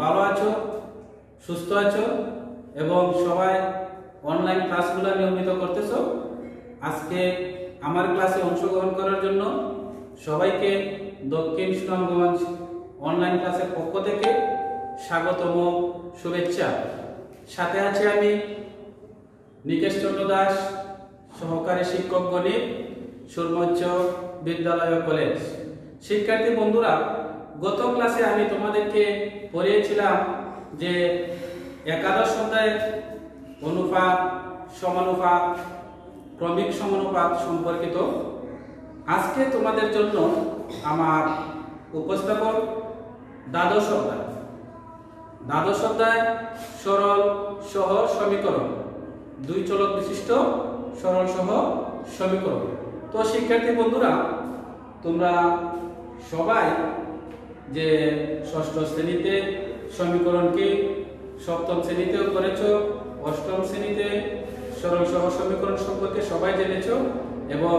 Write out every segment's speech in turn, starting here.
ভালো আছো, সুস্থ আছো এবং সবাই অনলাইন ক্লাসগুলো নিয়মিত করতেছো। আজকে আমার ক্লাসে অংশগ্রহণ করার জন্য সবাইকে দক্ষিণ সুনামগঞ্জ অনলাইন ক্লাসের পক্ষ থেকে স্বাগতম, শুভেচ্ছা। সাথে আছে আমি নিকেশ চন্দ্র দাস, সহকারী শিক্ষক গণিত, সুরমঞ্চ বিদ্যালয় কলেজ। শিক্ষার্থী বন্ধুরা, গত ক্লাসে আমি তোমাদেরকে পড়িয়েছিলাম যে একাদশ অধ্যায়ের অনুপাত, সমানুপাত, ক্রমিক সমানুপাত সম্পর্কিত। আজকে তোমাদের জন্য আমার উপস্থাপন দ্বাদশ অধ্যায় সরল সহ সমীকরণ, দুই চলক বিশিষ্ট সরল সহ সমীকরণ। তো শিক্ষার্থী বন্ধুরা, তোমরা সবাই যে ষষ্ঠ শ্রেণীতে সমীকরণ কি, সপ্তম শ্রেণীতেও করেছো, অষ্টম শ্রেণীতে সরল সহ সমীকরণ সম্পর্কে সবাই জেনেছো এবং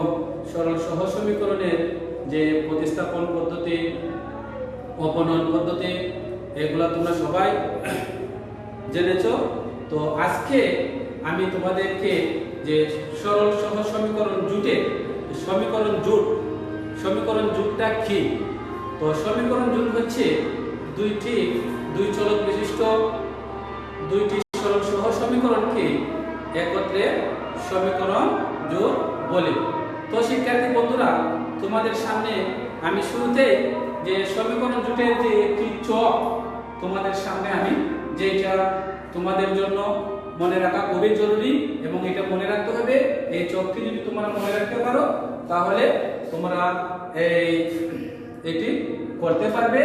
সরল সহ সমীকরণের যে প্রতিস্থাপন পদ্ধতি, অপনয়ন পদ্ধতি, এগুলা তোমরা সবাই জেনেছো। তো আজকে আমি তোমাদেরকে যে সরল সহ সমীকরণ জুটে সমীকরণ জুটটা কি। তো সমীকরণ জুট হচ্ছে দুই চলক বিশিষ্ট দুইটি সরল সহ সমীকরণকে একত্রে সমীকরণ জোট বলে। তো শিক্ষার্থী বন্ধুরা, তোমাদের সামনে আমি শুরুতে যে সমীকরণ জোটের যে একটি চক তোমাদের সামনে আমি যেটা তোমাদের জন্য মনে রাখা খুবই জরুরি এবং এটা মনে রাখতে হবে। এই চকটি যদি তোমরা মনে রাখতে পারো তাহলে তোমরা এটি করতে পারবে।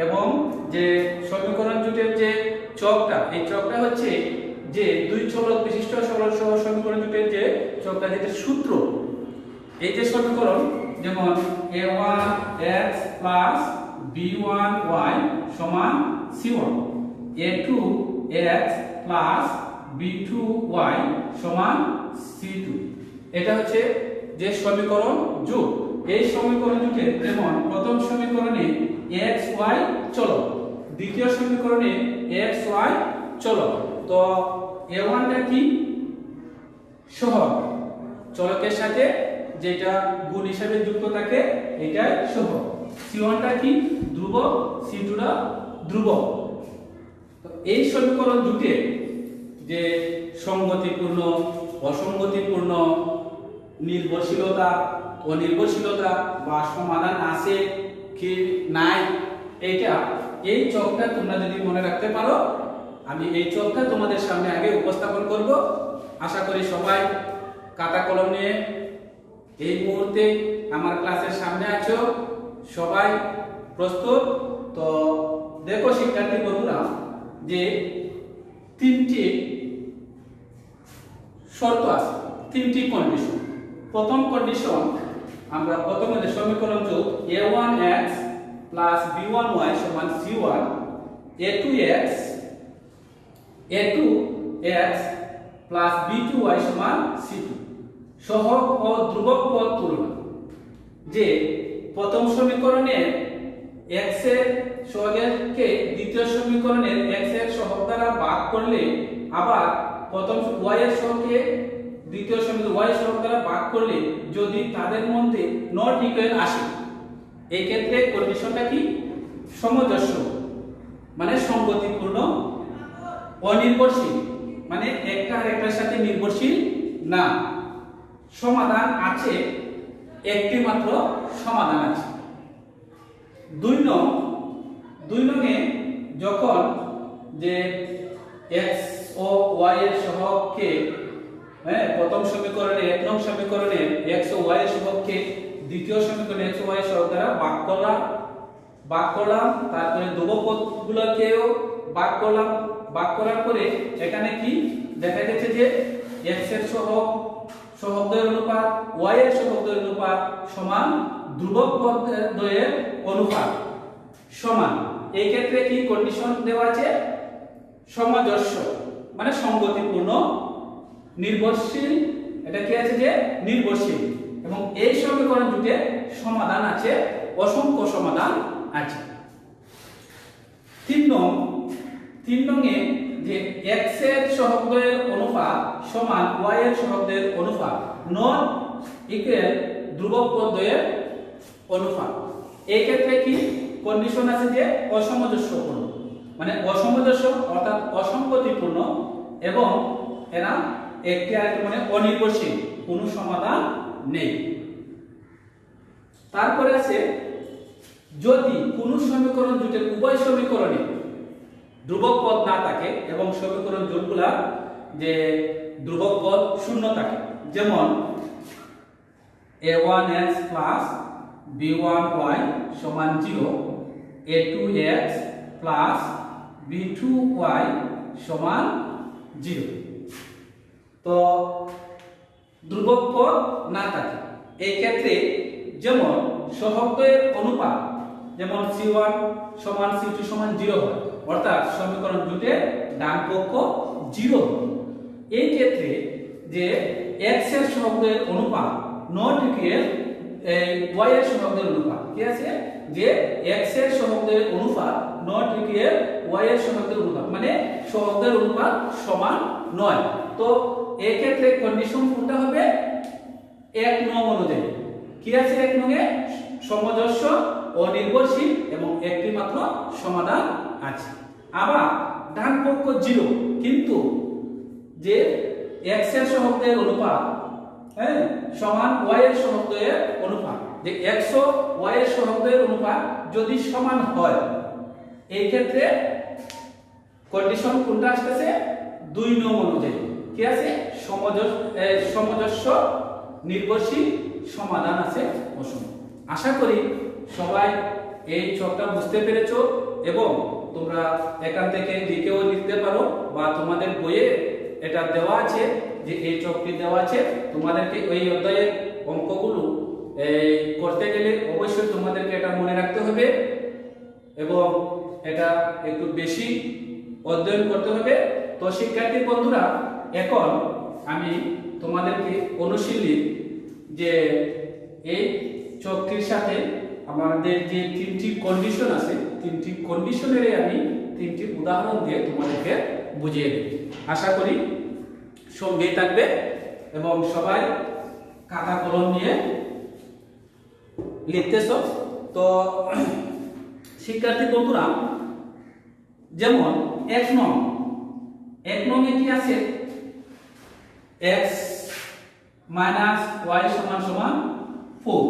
এবং যে সমীকরণ জোটের যে চকটা, এই চকটা হচ্ছে যে দুই চলক বিশিষ্ট সরল সহ সমীকরণ জোটের যে চকটা, যেটা সূত্র, এই যে সমীকরণ, যেমন a1x b1y সমান c1, a2x b2y সমান c2, এটা হচ্ছে যে সমীকরণ জোট। এই সমীকরণ জোটে যেমন প্রথম সমীকরণে xy চলক, দ্বিতীয় সমীকরণে xy চলক। তো a1 টা কি? সহগ, চলকের সাথে যেটা গুণ হিসাবে যুক্ত থাকে এটাই সহগ। c1 টা কি? ধ্রুবক, c2 টা ধ্রুবক। তো এই সমীকরণ জুটে যে সংগতিপূর্ণ, অসঙ্গতিপূর্ণ, নির্ভরশীলতা, অনির্ভরশীলতা বা সমাধান আছে কি নাই, এই চকটা তোমরা যদি মনে রাখতে পারো, আমি এই চকটা তোমাদের সামনে আগে উপস্থাপন করব। আশা করি সবাই খাতা কলম নিয়ে এই মুহূর্তে আমার ক্লাসের সামনে আছো, সবাই প্রস্তুত। তো দেখো শিক্ষার্থী বন্ধুরা, যে তিনটি শর্ত আছে, তিনটি কন্ডিশন। প্রথম কন্ডিশন, আমরা প্রথমে যে সমীকরণ জোট a1x b1y সমান c1, a2x b2y সমান c2, সহগ ও ধ্রুবক পদ তুলনা। যে প্রথম সমীকরণের x এর সহগকে দ্বিতীয় সমীকরণের x এর সহগ দ্বারা ভাগ করলে, আবার প্রথম y এর সহগকে দ্বিতীয় সমীকরণ y এর সহগ দ্বারা ভাগ করলে যদি তাদের মধ্যে নট ইকুয়াল আসে, এই ক্ষেত্রে কন্ডিশনটা কি? সামঞ্জস্য, মানে সঙ্গতিপূর্ণ, অনির্ভরশীল, মানে একটা আরেকটার সাথে নির্ভরশীল না, সমাধান আছে, একটি মাত্র সমাধান আছে। দুই নংয়ে যখন যে x ও y এর সহগকে প্রথম সমীকরণে, এক নং সমীকরণের x ও y এর সহগকে দ্বিতীয় সমীকরণে x ও y এর সহগ দ্বারা ভাগ করলাম, তারপরে ধ্রুবপদগুলোকেও ভাগ করার পরে এখানে কি দেখা গেছে যে x এর সহগদ্বয়ের অনুপাত, y এর সহগদ্বয়ের অনুপাত সমান ধ্রুবক পদদ্বয়ের অনুপাত সমান। এই ক্ষেত্রে কি কন্ডিশন দেওয়া আছে? সামঞ্জস্য, মানে সঙ্গতিপূর্ণ, নির্ভরশীল, এটা কি আছে যে নির্ভরশীল। এবং এই সমীকরণ জুটে সমাধান আছে, অসংখ্য সমাধান আছে। 3 নং 3 নংয়ে যে x এর সহগদ্বয়ের অনুপাত সমান y এর সহগদ্বয়ের অনুপাত নট ইকুয়াল ধ্রুবক পদদ্বয়ের অনুপাত। এই ক্ষেত্রে কি কন্ডিশন আছে যে অসামঞ্জস্যপূর্ণ, মানে অসামঞ্জস্য অর্থাৎ অসঙ্গতিপূর্ণ এবং এরা একটি আরেকটি মানে অনির্ভরশীল, কোনো সমাধান নেই। তারপরে আছে যদি কোনো সমীকরণ জোটের উভয় সমীকরণে ধ্রুবক পদ না থাকে এবং সমীকরণ জোটগুলা যে ধ্রুবক পদ শূন্য থাকে, যেমন a1x plus b1y সমান 0, a2x plus b2y সমান 0। তো ধ্রুবক পদ না থাকে এই ক্ষেত্রে যেমন সহগদ্বয়ের অনুপাত যেমন c1 সমান c2 সমান 0 হয়, অর্থাৎ সমীকরণ জোটের ডান পক্ষ 0 হয়। এই ক্ষেত্রে যে x এর সহগদ্বয়ের অনুপাত নট ইকুয়াল y এর সহগদ্বয়ের অনুপাত কি আছে যে x এর সহগদ্বয়ের অনুপাত নট ইকুয়াল y এর সহগদ্বয়ের অনুপাত, মানে সহগদ্বয়ের অনুপাত সমান নয়। তো এই ক্ষেত্রে কন্ডিশন কোনটা হবে 1 নং অনুযায়ী কি আছে 1 নং এ সামঞ্জস্য, অনির্ভরশীল এবং একটি মাত্র সমাধান আছে। আবার ডান পক্ষ 0 কিন্তু যে x এর সহগদ্বয়ের অনুপাত সমান y এর সহগদ্বয়ের অনুপাত, যে x ও y এর সহগদ্বয়ের অনুপাত যদি সমান হয় এই ক্ষেত্রে কন্ডিশন কোনটা আসছে 2 নং অনুযায়ী কি আছে সামঞ্জস্য, নির্ভরশীল, সমাধান আছে অসম। আশা করি সবাই এই ছকটা বুঝতে পেরেছো এবং তোমরা এখান থেকে লিখেও লিখতে পারো বা তোমাদের বইয়ে এটা দেওয়া আছে যে এই ছকটি দেওয়া আছে। তোমাদেরকে ওই অধ্যায়ের অঙ্কগুলো করতে গেলে অবশ্যই তোমাদেরকে এটা মনে রাখতে হবে এবং এটা একটু বেশি অধ্যয়ন করতে হবে। তো শিক্ষার্থী বন্ধুরা, এখন আমি তোমাদেরকে অনুশীলনী যে এই ছকটির সাথে আমাদের যে 3টি কন্ডিশন আছে 3টি কন্ডিশনের আমি 3টি উদাহরণ দিয়ে তোমাদেরকে বুঝিয়ে দেব। আশা করি সঙ্গেই থাকবে এবং সবাই খাতা কলম নিয়ে লিখতেছ। তো শিক্ষার্থী বন্ধুরা, যেমন 1 নং এ কি আছে x minus y সমান সমান 4,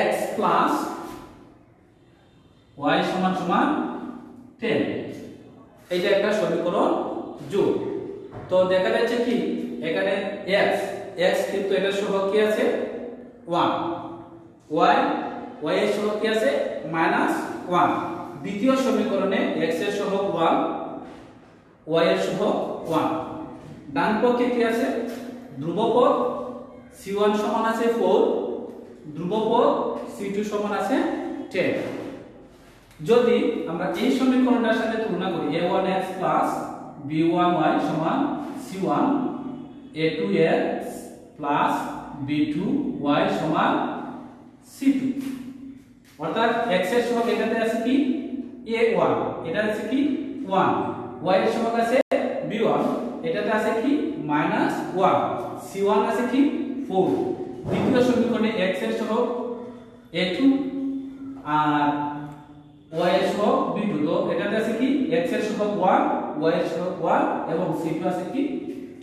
x plus y সমান সমান 10। এইটা একটা সমীকরণ জোট। তো দেখা যাচ্ছে কি এখানে x কিন্তু এটা সহগ কি আছে 1, y এর সহগ কি আছে -1। দ্বিতীয় সমীকরণে x এর সহগ 1, y এর সহগ 1। ডান পক্ষে কি আছে ধ্রুবপদ c1 সমান আছে 4, ধ্রুবপদ c2 সমান আছে 10। যদি আমরা এই সমীকরণটার সাথে তুলনা করি a1x b1y সমান c1, a2x b2y সমান c2, অর্থাৎ x এর সহগ এটাতে আছে কি a1, এটা আছে কি 1, y এর সহগ আছে b1, এটাতে আছে কি -1, c1 আছে কি 4। দ্বিতীয় সমীকরণে x এর সহগ a2 আর y এর সহগ b2, তো এটাতে আছে কি x এর সহগ 1, y এর সহগ 1 এবং c2 আছে কি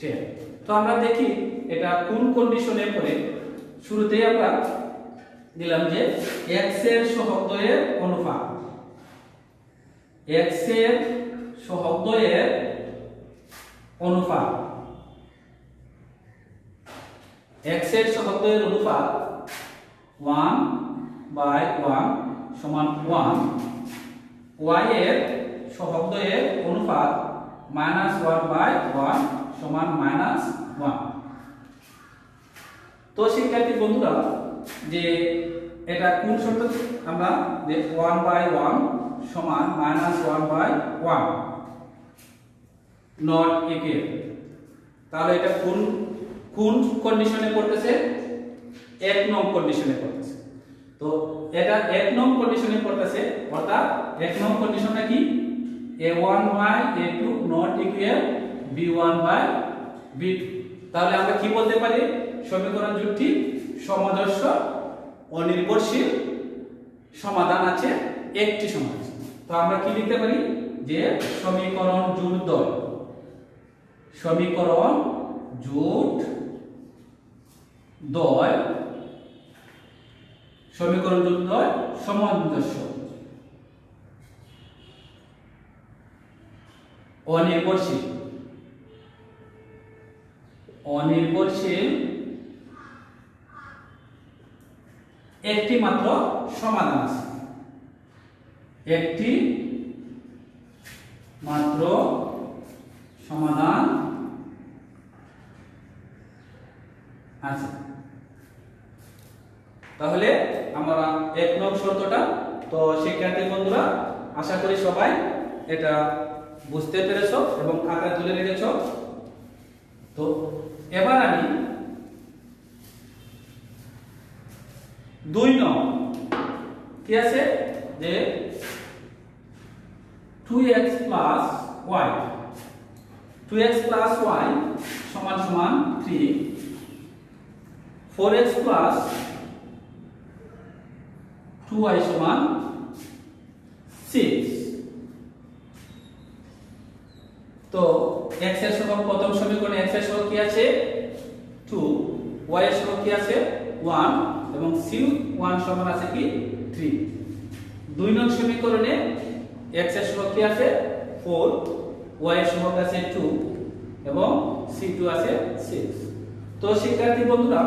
10। তো আমরা দেখি এটা কোন কন্ডিশনে পড়ে। শুরুতেই আমরা দিলাম যে x এর সহগদ্বয়ের অনুপাত, x এর সহগদ্বয়ের অনুপাত, x এর সহগদ্বয়ের অনুপাত 1/1 সমান 1, y এর সহগদ্বয়ের অনুপাত -1/1 সমান -1। তো শিক্ষার্থী বন্ধুরা, যে এটা কোন শর্ত আমরা যে 1/1 সমান -1/1 নট ইকুয়াল, তাহলে এটা কোন কন্ডিশনে পড়তেছে 1 নং কন্ডিশনে পড়তেছে। তো এটা 1 নং কন্ডিশনে পড়তেছে, অর্থাৎ 1 নং কন্ডিশনটা কি a1 by a2 not equal b1 by b2। তাহলে আমরা কি বলতে পারি? সমীকরণ জোটটি সমদর্শ অনির্ভরশীল সমাধান আছে একটি সমাধান। তো আমরা কি লিখতে পারি যে সমীকরণ জোটদ্বয়, সমীকরণ জোটদ্বয়, সমীকরণ জোটদ্বয় সামঞ্জস্য অনির্ভরশীল, অনির্ভরশীল একটি মাত্র সমাধান আছে, একটি মাত্র সমাধান আছে। তাহলে আমরা 1 নং শর্তটা, তো শিক্ষার্থী বন্ধুরা আশা করি সবাই এটা বুঝতে পেরেছো এবং খাতায় তুলে রেখেছো। তো এবার আমি 2 নং কি আছে যে 2x plus y, 2x plus y সমান সমান 3, 4x plus 2y সমান 6। তো x এর সহগ প্রথম সমীকরণে x এর সহগ কি আছে 2, y এর সহগ কি আছে 1 এবং c1 সমান আছে কি 3। 2 নং সমীকরণে x এর সহগ কি আছে 4, y এর সহগ আছে 2 এবং c2 আছে 6। তো শিক্ষার্থী বন্ধুরা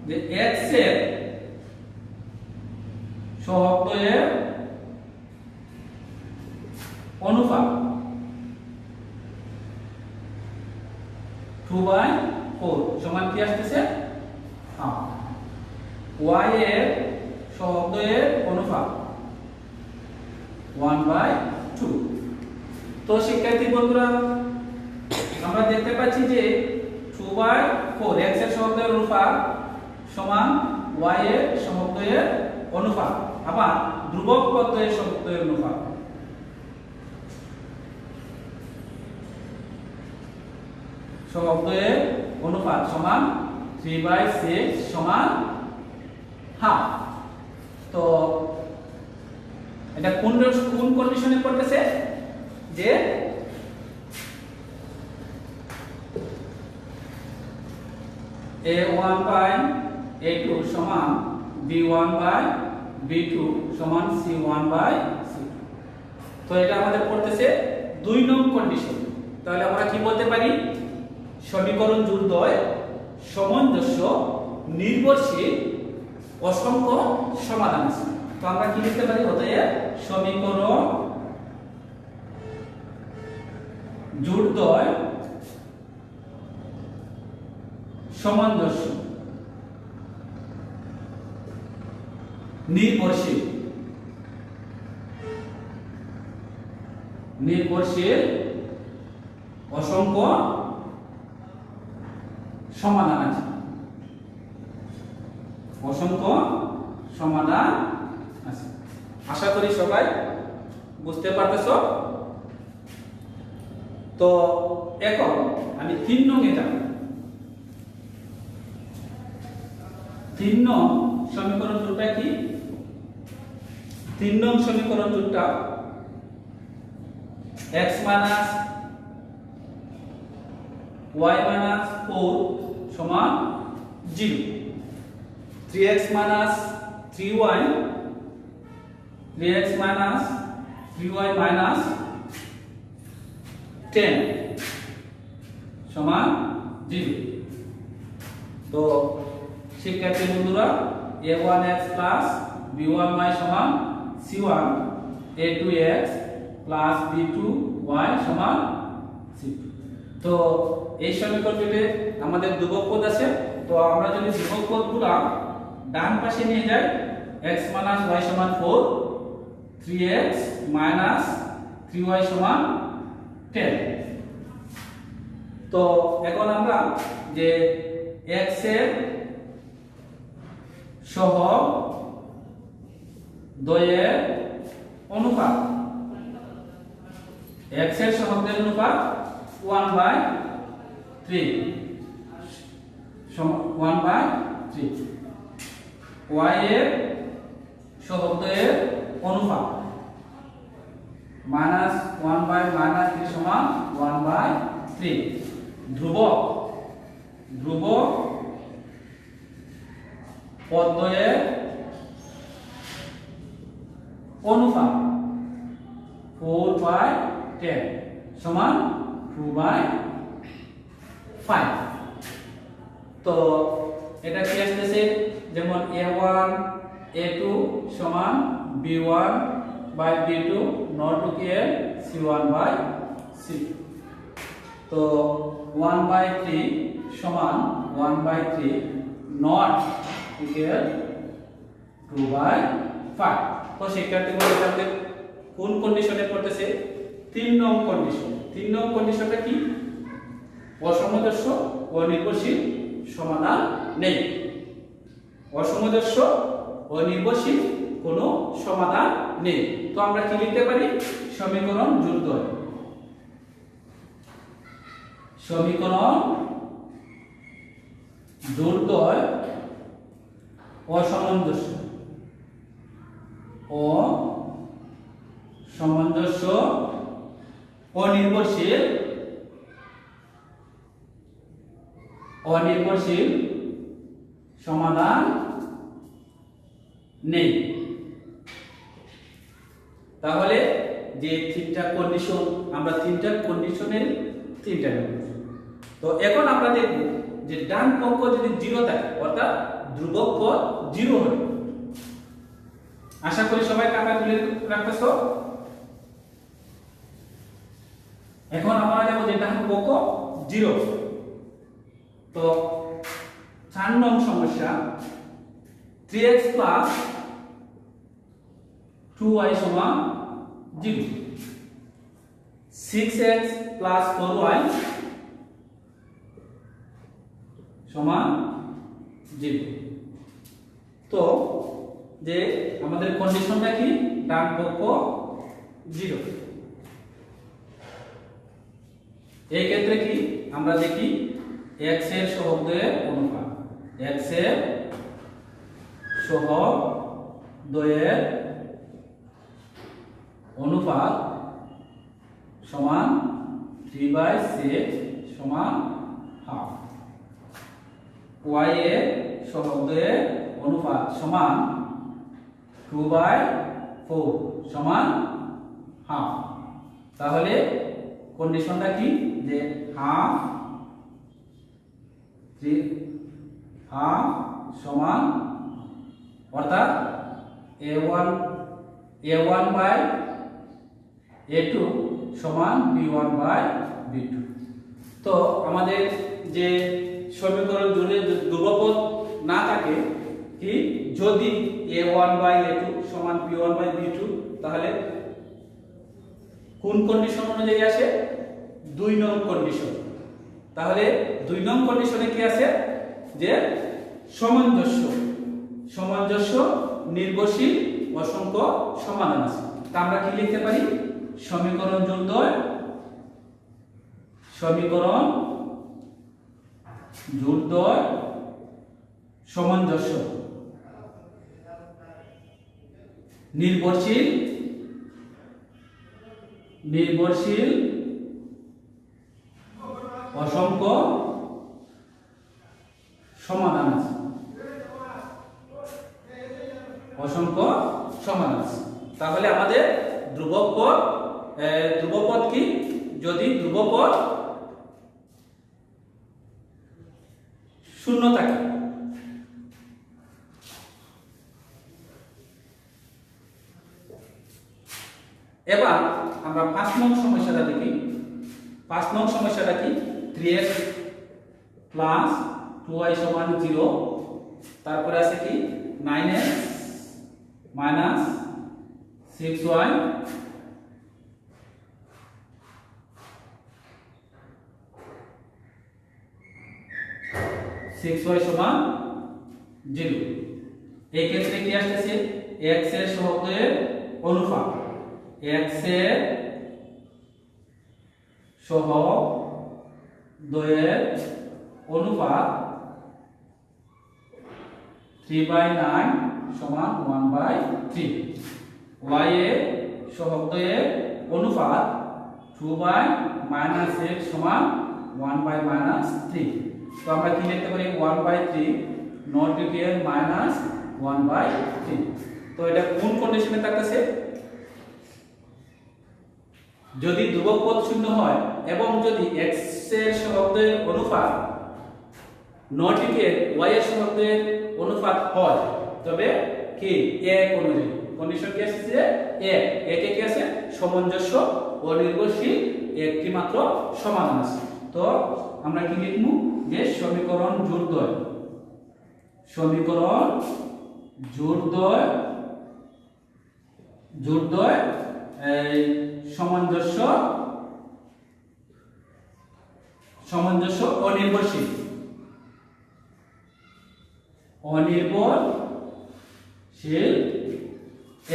যে x এর সহগের অনুপাত 2/4 সমান কি আসছে হাফ, y এর সহগের অনুপাত 1/2। তো শিক্ষার্থী বন্ধুরা আমরা দেখতে পাচ্ছি যে 2/4 x এর সহগের অনুপাত সমান y এর সহগের অনুপাত, আবার ধ্রুবক পদের সহগের অনুপাত। সহগের অনুপাত সমান 3/6 সমান হাফ। তো এটা কোন কন্ডিশনে পড়তেছে যে a1 বাই a2 সমান b1 বাই b2 সমান c1 বাই c2। তো এটা আমাদের পড়তেছে 2 নং কন্ডিশন। তাহলে আমরা কি বলতে পারি? সমীকরণ জোটদ্বয় সামঞ্জস্য নির্ভরশীল অসংখ্য সমাধান আছে। তো আমরা কি লিখতে পারি? অতএব সমীকরণ জোটদ্বয় সামঞ্জস্য নির্ভরশীল, নির্ভরশীল অসংখ্য সমাধান আছে, অসংখ্য সমাধান আছে। আশা করি সবাই বুঝতে পারতেছো। তো এখন আমি 3 নং এ যাব। 3 নং সমীকরণ জোটটা কি? 3 নং সমীকরণ জোটটা x minus y minus 4 সমান 0, 3x minus 3y, 3x minus 3y minus 10 সমান 0। তো শিক্ষার্থী বন্ধুরা a1x plus b1y সমান c1, a2x plus b2y সমান c2। তো এই সমীকরণটিতে আমাদের ধ্রুবক পদ আছে। তো আমরা যদি ধ্রুবক পদগুলো ডান পাশে নিয়ে যাই, x minus y সমান 4, 3x minus 3y সমান 10। তো এখন আমরা যে x এর সহগ দ্বয়ের অনুপাত x এর সহগের অনুপাত 1/3 1/3, y এর সহগের অনুপাত -1/3 সমান 1/3, ধ্রুবক পদদ্বয়ের অনুপাত 4/10 সমান 2/5। তো এটা কি আসতেছে, যেমন a1 a2 সমান b1 by b2 not equal c1 by c2। তো 1/3 সমান 1/3 not equal 2/5। তো শিক্ষার্থীরা এটা আমাদের কোন কন্ডিশনে পড়তেছে? 3 নং কন্ডিশন। 3 নং কন্ডিশনটা কি? অসামঞ্জস্য ও নির্ভরশীল সমাধান নেই। অসামঞ্জস্য ও নির্ভরশীল কোনো সমাধান নেই। তো আমরা কি লিখতে পারি? সমীকরণ জোড়দ্বয়। সমীকরণ জোড়দ্বয় অসামঞ্জস্য অনির্ভরশীল সমাধান নেই। তাহলে যে তিনটা কন্ডিশন, আমরা তিনটা কন্ডিশনের তিনটা নেব। তো এখন আমরা দেখব যে ডান পক্ষ যদি 0 থাকে, অর্থাৎ ধ্রুবক পদ 0 হবে। আশা করি সবাই কাটা তুলে রাখতেছো। এখন আমরা যাব যে ডান পক্ষ 0। তো 4 নং সমস্যা, 3x plus 2y সমান 0, 6x plus 4y সমান 0। তো যে আমাদের কন্ডিশনটা কি? ডান পক্ষ 0। এই ক্ষেত্রে কি আমরা দেখি x এর সহগের অনুপাত, x এর সহগের অনুপাত সমান 3/6 সমান হাফ, y এর সহগের অনুপাত সমান 2/4 সমান হাফ। তাহলে কন্ডিশনটা কি? যে হাফ সমান, অর্থাৎ a1 by a2 সমান b1 by b2। তো আমাদের যে সমীকরণ জুড়ে ধ্রুবপদ না থাকে, কি যদি a1 by a2 সমান b1 by b2, তাহলে কোন কন্ডিশন অনুযায়ী আসে? 2 নং কন্ডিশন। তাহলে 2 নং কন্ডিশনে কি আছে? যে সামঞ্জস্য নির্ভরশীল অসংখ্য সমাধান আছে। তা আমরা কি লিখতে পারি? সমীকরণ জোড়দ্বয় সামঞ্জস্য নির্ভরশীল অসংখ্য সমাধান আছে। তাহলে আমাদের ধ্রুবপদ কি? যদি ধ্রুবপদ 0 থাকে, এবার আমরা 5 নং সমস্যাটা দেখি। 5 নং সমস্যাটা কি? 3x plus 2y সমান 0, তারপরে আছে কি 9x minus 6y সমান 0। এই ক্ষেত্রে কি আসছে? x এর সহগের অনুপাত, x এর সহগ দ্বয়ের অনুপাত 3/9 সমান 1/3। y এর সহগ দ্বয়ের অনুপাত 2/-x সমান 1/-3। তো আমরা কি লিখতে পারি 1/3 নট ইকুয়াল -1/3। তো এটা কোন কন্ডিশনে থাকতেছে? যদি ধ্রুবক পদ শূন্য হয় এবং যদি x এর সহগের অনুপাত নট ইকুয়াল y এর সহগের অনুপাত হয় তবে কি এক অনুযায়ী কন্ডিশন কি আছে? একে কি আছে? সামঞ্জস্য অনির্ভরশীল একটি মাত্র সমাধান আছে। তো আমরা কি লিখব যে সমীকরণ জোড়দ্বয় এই সামঞ্জস্য অনির্ভরশীল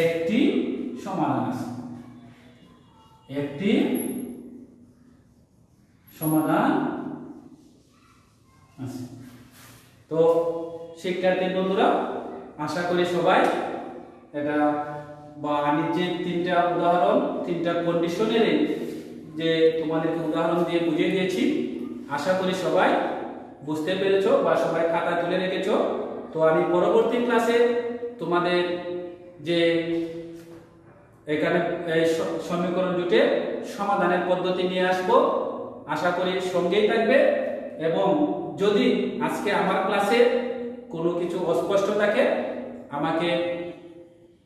একটি সমাধান আছে। তো শিক্ষার্থী বন্ধুরা, আশা করি সবাই এটা বা আমি যে তিনটা কন্ডিশনের যে তোমাদেরকে উদাহরণ দিয়ে বুঝিয়ে দিয়েছি, আশা করি সবাই বুঝতে পেরেছো বা সবাই খাতা তুলে রেখেছো। তো আমি পরবর্তী ক্লাসে তোমাদের যে এখানে এই সমীকরণ জুটে সমাধানের পদ্ধতি নিয়ে আসব। আশা করি সঙ্গেই থাকবে এবং যদি আজকে আমার ক্লাসে কোনো কিছু অস্পষ্ট থাকে আমাকে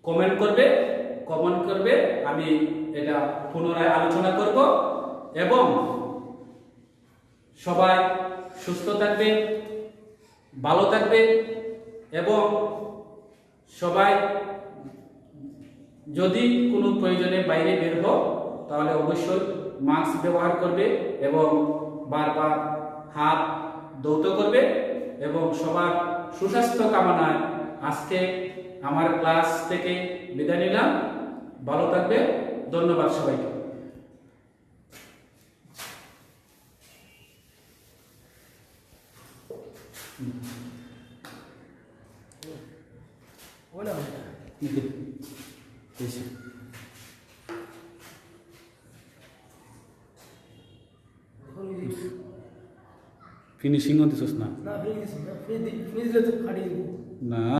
কমেন্ট করবে, আমি এটা পুনরায় আলোচনা করব। এবং সবাই সুস্থ থাকবে, ভালো থাকবে এবং সবাই যদি কোনো প্রয়োজনে বাইরে বের হও তাহলে অবশ্যই মাস্ক ব্যবহার করবে এবং বারবার হাত ধৌত করবে এবং সবার সুস্বাস্থ্য কামনায় আজকে আমার ক্লাস থেকে বিদায় নিলাম। ভালো থাকবে, ধন্যবাদ সবাইকে। ফিনিশিং হতেছস না? না ফ্রিজ দিলে তো ফাটিয়ে দিব না।